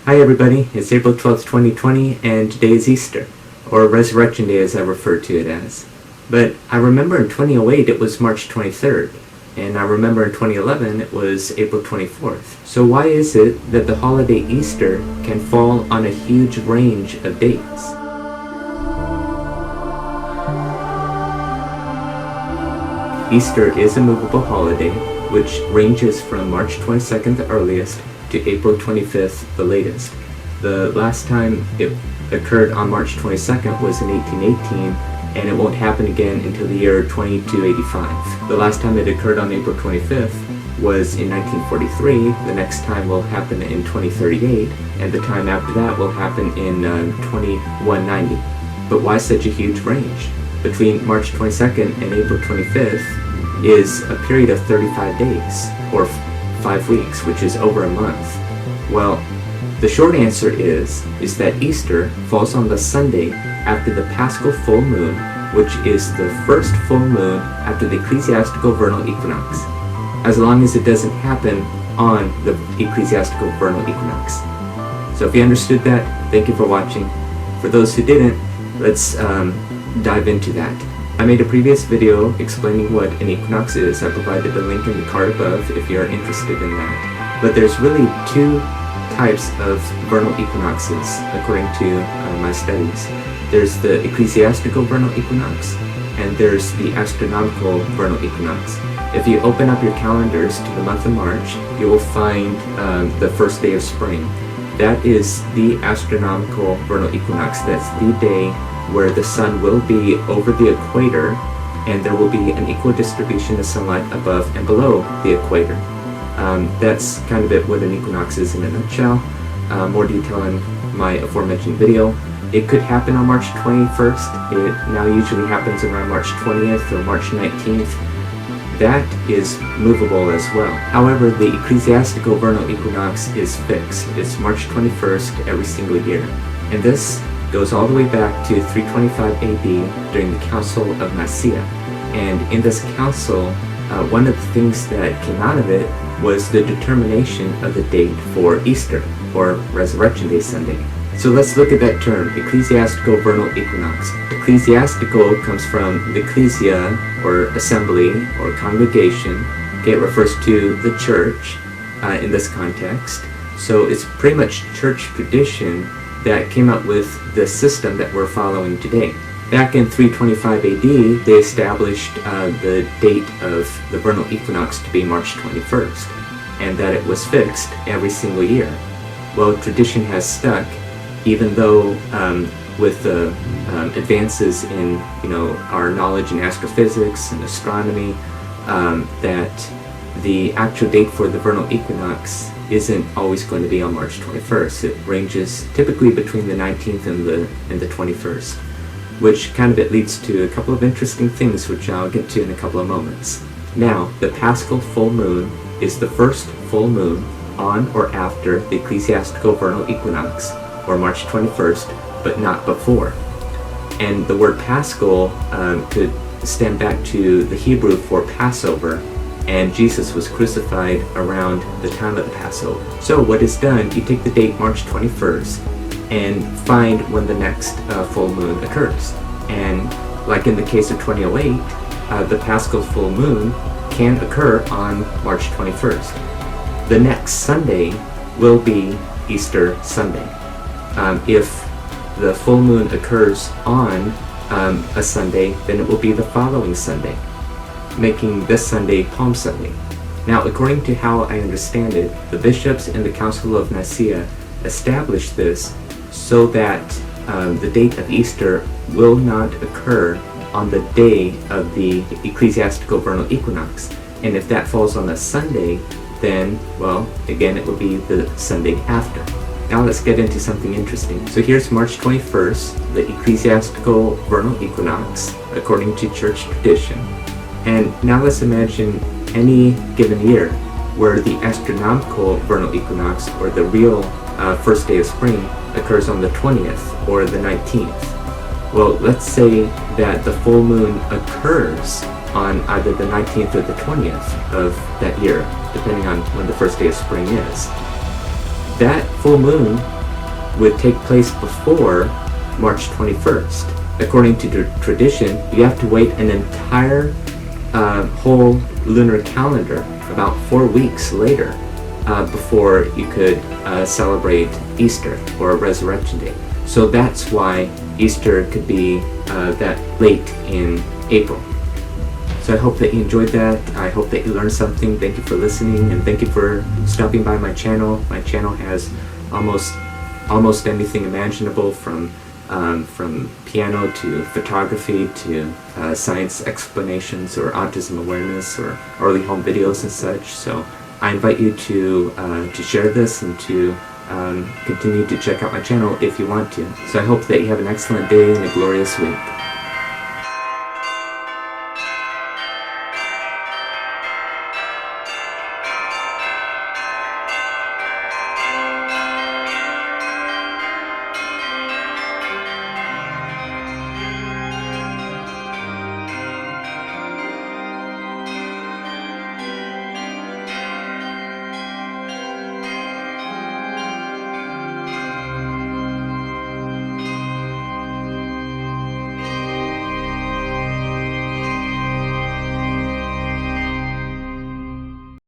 Hi everybody, it's April 12th, 2020, and today is Easter, or Resurrection Day as I refer to it as. But I remember in 2008 it was March 23rd, and I remember in 2011 it was April 24th. So why is it that the holiday Easter can fall on a huge range of dates? Easter is a movable holiday, which ranges from March 22nd the earliest to April 25th the latest. The last time it occurred on March 22nd was in 1818, and it won't happen again until the year 2285. The last time it occurred on April 25th was in 1943, the next time will happen in 2038, and the time after that will happen in 2190. But why such a huge range? Between March 22nd and April 25th is a period of 35 days, or 5 weeks, which is over a month. Well, the short answer is that Easter falls on the Sunday after the Paschal full moon, which is the first full moon after the ecclesiastical vernal equinox, as long as it doesn't happen on the ecclesiastical vernal equinox. So if you understood that, thank you for watching. For those who didn't, let's dive into that. I made a previous video explaining what an equinox is. I provided a link in the card above if you're interested in that. But there's really two types of vernal equinoxes according to my studies. There's the ecclesiastical vernal equinox, and there's the astronomical vernal equinox. If you open up your calendars to the month of March, you will find the first day of spring. That is the astronomical vernal equinox. That's the day where the sun will be over the equator, and there will be an equal distribution of sunlight above and below the equator. That's kind of what an equinox is in a nutshell. More detail in my aforementioned video. It could happen on March 21st. It now usually happens around March 20th or March 19th. That is movable as well. However, the ecclesiastical vernal equinox is fixed. It's March 21st every single year. And this goes all the way back to 325 AD during the Council of Nicaea. And in this council, one of the things that came out of it was the determination of the date for Easter, or Resurrection Day Sunday. So let's look at that term, ecclesiastical vernal equinox. Ecclesiastical comes from the ecclesia, or assembly, or congregation. Okay, it refers to the church in this context. So it's pretty much church tradition that came up with the system that we're following today. Back in 325 AD, they established the date of the vernal equinox to be March 21st, and that it was fixed every single year. Well, tradition has stuck, even though with the advances in our knowledge in astrophysics and astronomy, that the actual date for the vernal equinox isn't always going to be on March 21st. It ranges typically between the 19th and the 21st, which kind of leads to a couple of interesting things, which I'll get to in a couple of moments. Now, the Paschal full moon is the first full moon on or after the ecclesiastical vernal equinox, or March 21st, but not before. And the word Paschal could stem back to the Hebrew for Passover, and Jesus was crucified around the time of the Passover. So what is done, you take the date March 21st and find when the next full moon occurs. And like in the case of 2008, the Paschal full moon can occur on March 21st. The next Sunday will be Easter Sunday. If the full moon occurs on a Sunday, then it will be the following Sunday, making this Sunday Palm Sunday. Now, according to how I understand it, the bishops in the Council of Nicaea established this so that the date of Easter will not occur on the day of the ecclesiastical vernal equinox. And if that falls on a Sunday, then, well, again, it will be the Sunday after. Now let's get into something interesting. So here's March 21st, the ecclesiastical vernal equinox, according to church tradition. And now let's imagine any given year where the astronomical vernal equinox, or the real first day of spring, occurs on the 20th or the 19th. Well, let's say that the full moon occurs on either the 19th or the 20th of that year, depending on when the first day of spring is. that full moon would take place before March 21st. According to tradition, you have to wait an entire whole lunar calendar, about 4 weeks later, before you could celebrate Easter or Resurrection Day. So that's why Easter could be that late in April. So I hope that you enjoyed that. I hope that you learned something. Thank you for listening, and thank you for stopping by my channel. My channel has almost anything imaginable, from piano to photography to science explanations or autism awareness or early home videos and such. So I invite you to share this and to continue to check out my channel if you want to. So I hope that you have an excellent day and a glorious week.